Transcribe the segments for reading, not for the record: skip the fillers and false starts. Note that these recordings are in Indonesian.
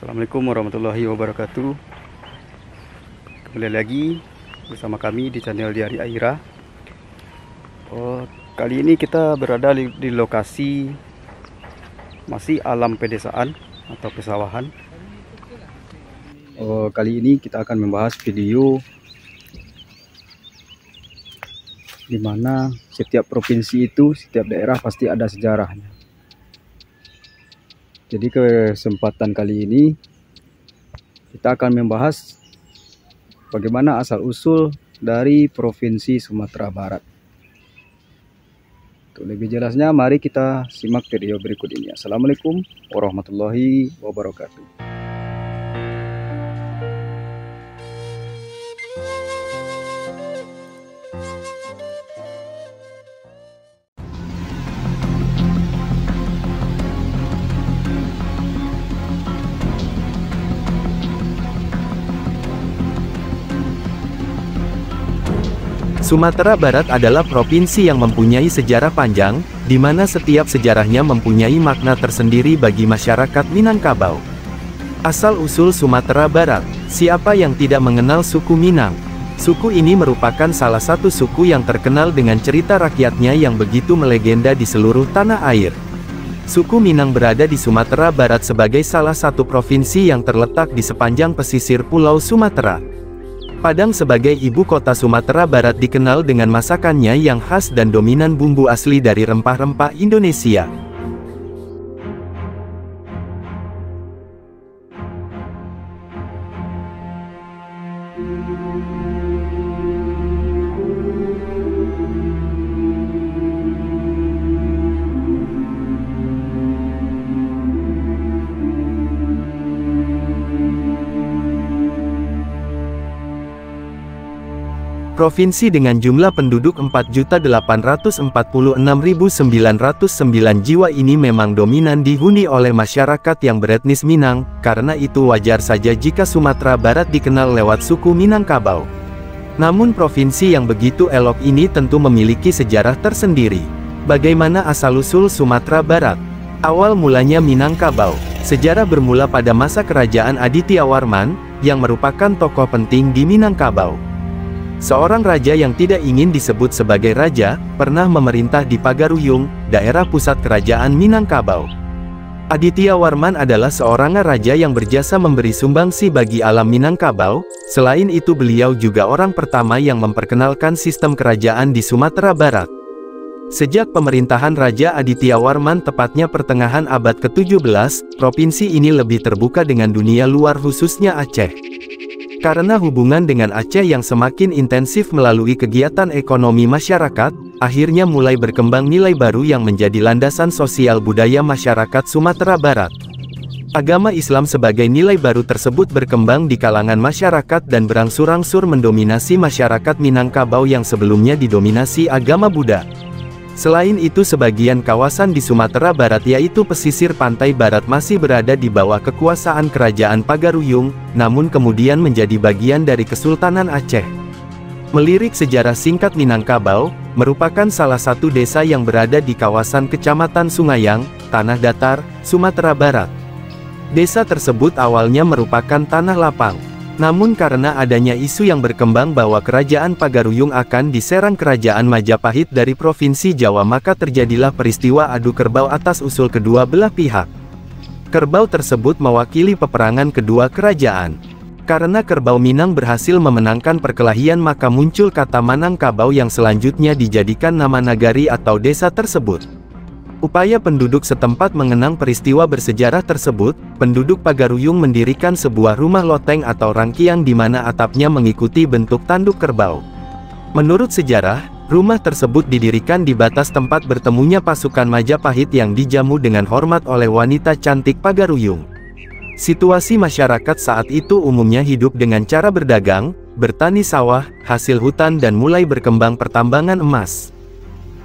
Assalamualaikum warahmatullahi wabarakatuh. Kembali lagi bersama kami di channel Diari Aira. Kali ini kita berada di lokasi masih alam pedesaan atau pesawahan. Kali ini kita akan membahas video di mana setiap provinsi itu, setiap daerah pasti ada sejarahnya. Jadi kesempatan kali ini kita akan membahas bagaimana asal-usul dari Provinsi Sumatera Barat. Untuk lebih jelasnya, mari kita simak video berikut ini. Assalamualaikum warahmatullahi wabarakatuh. Sumatera Barat adalah provinsi yang mempunyai sejarah panjang, di mana setiap sejarahnya mempunyai makna tersendiri bagi masyarakat Minangkabau. Asal-usul Sumatera Barat, siapa yang tidak mengenal suku Minang? Suku ini merupakan salah satu suku yang terkenal dengan cerita rakyatnya yang begitu melegenda di seluruh tanah air. Suku Minang berada di Sumatera Barat sebagai salah satu provinsi yang terletak di sepanjang pesisir Pulau Sumatera. Padang sebagai ibu kota Sumatera Barat dikenal dengan masakannya yang khas dan dominan bumbu asli dari rempah-rempah Indonesia. Provinsi dengan jumlah penduduk 4.846.909 jiwa ini memang dominan dihuni oleh masyarakat yang beretnis Minang, karena itu wajar saja jika Sumatera Barat dikenal lewat suku Minangkabau. Namun provinsi yang begitu elok ini tentu memiliki sejarah tersendiri. Bagaimana asal-usul Sumatera Barat? Awal mulanya Minangkabau. Sejarah bermula pada masa kerajaan Aditya Warman, yang merupakan tokoh penting di Minangkabau. Seorang raja yang tidak ingin disebut sebagai raja, pernah memerintah di Pagaruyung, daerah pusat kerajaan Minangkabau. Aditya Warman adalah seorang raja yang berjasa memberi sumbangsi bagi alam Minangkabau. Selain itu beliau juga orang pertama yang memperkenalkan sistem kerajaan di Sumatera Barat. Sejak pemerintahan Raja Aditya Warman tepatnya pertengahan abad ke-17, provinsi ini lebih terbuka dengan dunia luar khususnya Aceh. Karena hubungan dengan Aceh yang semakin intensif melalui kegiatan ekonomi masyarakat, akhirnya mulai berkembang nilai baru yang menjadi landasan sosial budaya masyarakat Sumatera Barat. Agama Islam sebagai nilai baru tersebut berkembang di kalangan masyarakat dan berangsur-angsur mendominasi masyarakat Minangkabau yang sebelumnya didominasi agama Buddha. Selain itu sebagian kawasan di Sumatera Barat yaitu pesisir pantai barat masih berada di bawah kekuasaan kerajaan Pagaruyung, namun kemudian menjadi bagian dari Kesultanan Aceh. Melirik sejarah singkat Minangkabau, merupakan salah satu desa yang berada di kawasan Kecamatan Sungayang, Tanah Datar, Sumatera Barat. Desa tersebut awalnya merupakan tanah lapang. Namun karena adanya isu yang berkembang bahwa kerajaan Pagaruyung akan diserang kerajaan Majapahit dari Provinsi Jawa, maka terjadilah peristiwa adu kerbau atas usul kedua belah pihak. Kerbau tersebut mewakili peperangan kedua kerajaan. Karena kerbau Minang berhasil memenangkan perkelahian, maka muncul kata Manangkabau yang selanjutnya dijadikan nama nagari atau desa tersebut. Upaya penduduk setempat mengenang peristiwa bersejarah tersebut, penduduk Pagaruyung mendirikan sebuah rumah loteng atau rangkiang di mana atapnya mengikuti bentuk tanduk kerbau. Menurut sejarah, rumah tersebut didirikan di batas tempat bertemunya pasukan Majapahit yang dijamu dengan hormat oleh wanita cantik Pagaruyung. Situasi masyarakat saat itu umumnya hidup dengan cara berdagang, bertani sawah, hasil hutan dan mulai berkembang pertambangan emas.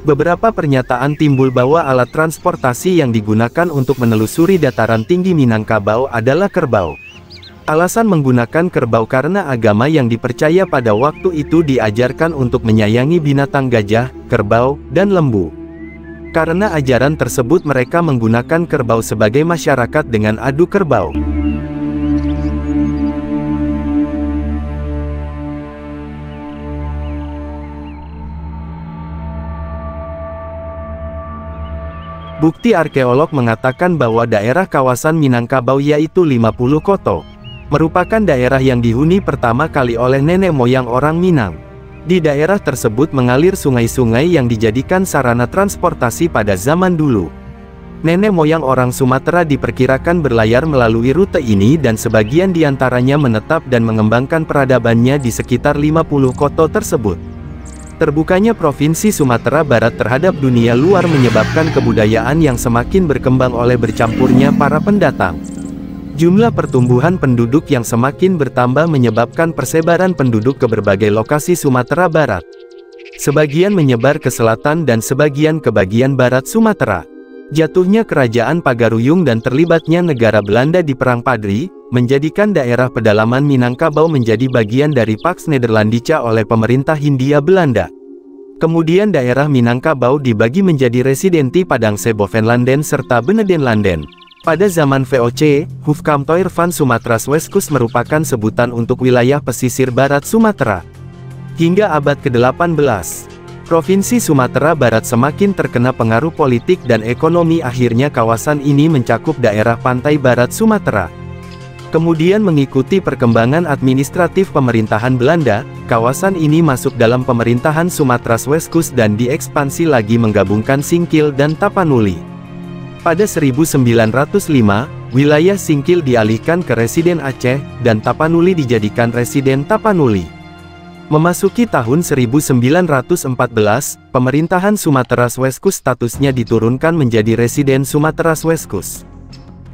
Beberapa pernyataan timbul bahwa alat transportasi yang digunakan untuk menelusuri dataran tinggi Minangkabau adalah kerbau. Alasan menggunakan kerbau karena agama yang dipercaya pada waktu itu diajarkan untuk menyayangi binatang gajah, kerbau, dan lembu. Karena ajaran tersebut mereka menggunakan kerbau sebagai masyarakat dengan adu kerbau. Bukti arkeolog mengatakan bahwa daerah kawasan Minangkabau yaitu 50 Koto, merupakan daerah yang dihuni pertama kali oleh nenek moyang orang Minang. Di daerah tersebut mengalir sungai-sungai yang dijadikan sarana transportasi pada zaman dulu. Nenek moyang orang Sumatera diperkirakan berlayar melalui rute ini dan sebagian diantaranya menetap dan mengembangkan peradabannya di sekitar 50 koto tersebut. Terbukanya Provinsi Sumatera Barat terhadap dunia luar menyebabkan kebudayaan yang semakin berkembang oleh bercampurnya para pendatang. Jumlah pertumbuhan penduduk yang semakin bertambah menyebabkan persebaran penduduk ke berbagai lokasi Sumatera Barat. Sebagian menyebar ke selatan dan sebagian ke bagian barat Sumatera. Jatuhnya Kerajaan Pagaruyung dan terlibatnya negara Belanda di Perang Padri, menjadikan daerah pedalaman Minangkabau menjadi bagian dari Pax Nederlandica oleh pemerintah Hindia Belanda. Kemudian daerah Minangkabau dibagi menjadi Residenti Padangse Bovenlanden serta Benedenlanden. Pada zaman VOC, Hufkamtoir van Sumatras Weskus merupakan sebutan untuk wilayah pesisir barat Sumatera. Hingga abad ke-18, Provinsi Sumatera Barat semakin terkena pengaruh politik dan ekonomi, akhirnya kawasan ini mencakup daerah pantai barat Sumatera. Kemudian mengikuti perkembangan administratif pemerintahan Belanda, kawasan ini masuk dalam pemerintahan Sumatras Weskus dan diekspansi lagi menggabungkan Singkil dan Tapanuli. Pada 1905, wilayah Singkil dialihkan ke Residen Aceh, dan Tapanuli dijadikan Residen Tapanuli. Memasuki tahun 1914, pemerintahan Sumatera Weskus statusnya diturunkan menjadi Residen Sumatera Weskus.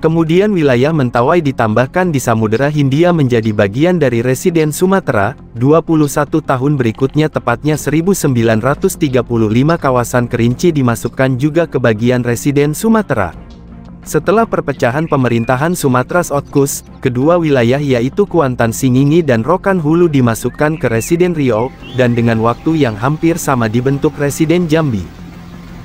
Kemudian wilayah Mentawai ditambahkan di Samudera Hindia menjadi bagian dari Residen Sumatera. 21 tahun berikutnya, tepatnya 1935, kawasan Kerinci dimasukkan juga ke bagian Residen Sumatera. Setelah perpecahan pemerintahan Sumatera Otkus, kedua wilayah yaitu Kuantan Singingi dan Rokan Hulu dimasukkan ke Residen Riau, dan dengan waktu yang hampir sama dibentuk Residen Jambi.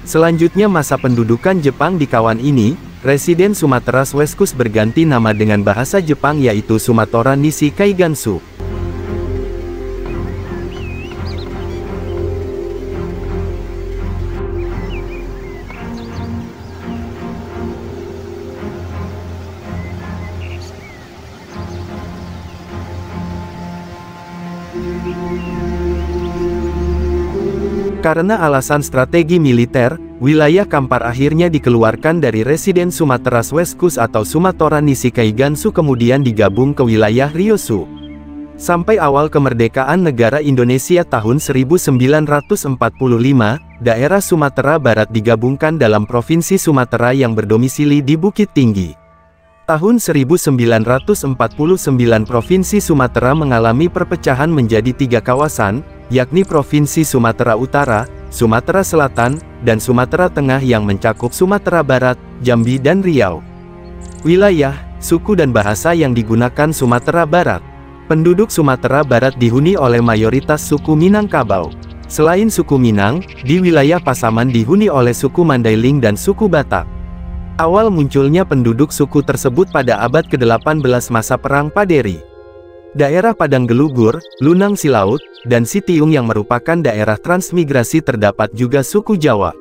Selanjutnya masa pendudukan Jepang di kawan ini, Residen Sumatera Weskus berganti nama dengan bahasa Jepang yaitu Sumatoran Nisi Kaigansu. Karena alasan strategi militer, wilayah Kampar akhirnya dikeluarkan dari Residen Sumatera Weskus atau Sumatoran Nisi Kaigansu kemudian digabung ke wilayah Riosu. Sampai awal kemerdekaan negara Indonesia tahun 1945, daerah Sumatera Barat digabungkan dalam Provinsi Sumatera yang berdomisili di Bukit Tinggi. Tahun 1949 Provinsi Sumatera mengalami perpecahan menjadi 3 kawasan, yakni Provinsi Sumatera Utara, Sumatera Selatan, dan Sumatera Tengah yang mencakup Sumatera Barat, Jambi dan Riau. Wilayah, suku dan bahasa yang digunakan Sumatera Barat. Penduduk Sumatera Barat dihuni oleh mayoritas suku Minangkabau. Selain suku Minang, di wilayah Pasaman dihuni oleh suku Mandailing dan suku Batak. Awal munculnya penduduk suku tersebut pada abad ke-18 masa Perang Paderi. Daerah Padang Gelugur, Lunang Silaut, dan Sitiung yang merupakan daerah transmigrasi terdapat juga suku Jawa.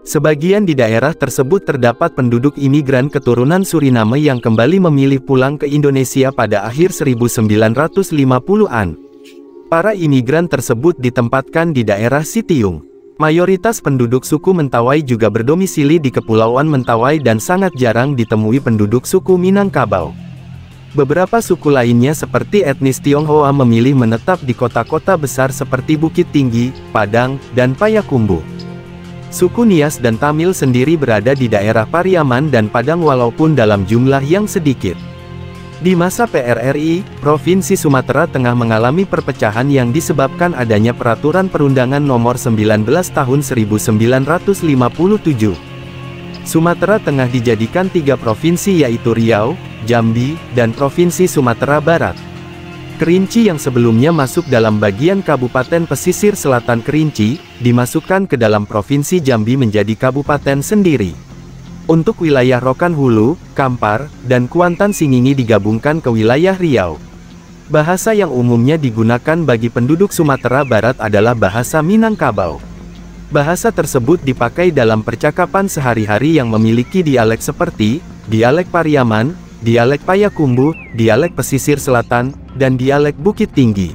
Sebagian di daerah tersebut terdapat penduduk imigran keturunan Suriname yang kembali memilih pulang ke Indonesia pada akhir 1950-an. Para imigran tersebut ditempatkan di daerah Sitiung. Mayoritas penduduk suku Mentawai juga berdomisili di Kepulauan Mentawai dan sangat jarang ditemui penduduk suku Minangkabau. Beberapa suku lainnya seperti etnis Tionghoa memilih menetap di kota-kota besar seperti Bukit Tinggi, Padang, dan Payakumbuh. Suku Nias dan Tamil sendiri berada di daerah Pariaman dan Padang walaupun dalam jumlah yang sedikit. Di masa PRRI, Provinsi Sumatera Tengah mengalami perpecahan yang disebabkan adanya Peraturan Perundangan Nomor 19 Tahun 1957. Sumatera Tengah dijadikan 3 provinsi yaitu Riau, Jambi, dan Provinsi Sumatera Barat. Kerinci yang sebelumnya masuk dalam bagian Kabupaten Pesisir Selatan Kerinci, dimasukkan ke dalam Provinsi Jambi menjadi kabupaten sendiri. Untuk wilayah Rokan Hulu, Kampar, dan Kuantan Singingi digabungkan ke wilayah Riau. Bahasa yang umumnya digunakan bagi penduduk Sumatera Barat adalah bahasa Minangkabau. Bahasa tersebut dipakai dalam percakapan sehari-hari yang memiliki dialek seperti dialek Pariaman, dialek Payakumbuh, dialek pesisir selatan, dan dialek Bukit Tinggi.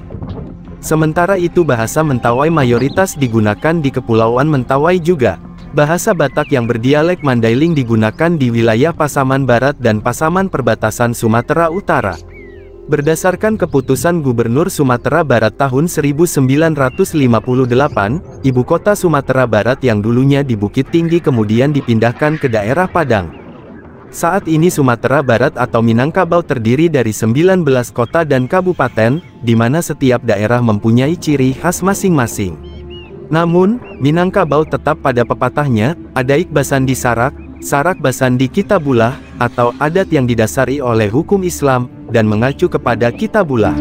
Sementara itu bahasa Mentawai mayoritas digunakan di Kepulauan Mentawai juga. Bahasa Batak yang berdialek Mandailing digunakan di wilayah Pasaman Barat dan Pasaman perbatasan Sumatera Utara. Berdasarkan keputusan Gubernur Sumatera Barat tahun 1958, ibu kota Sumatera Barat yang dulunya di Bukit Tinggi kemudian dipindahkan ke daerah Padang. Saat ini Sumatera Barat atau Minangkabau terdiri dari 19 kota dan kabupaten, di mana setiap daerah mempunyai ciri khas masing-masing. Namun, Minangkabau tetap pada pepatahnya, Adaik Basandi Sarak, Sarak Basandi Kitabulah, atau adat yang didasari oleh hukum Islam, dan mengacu kepada Kitabullah.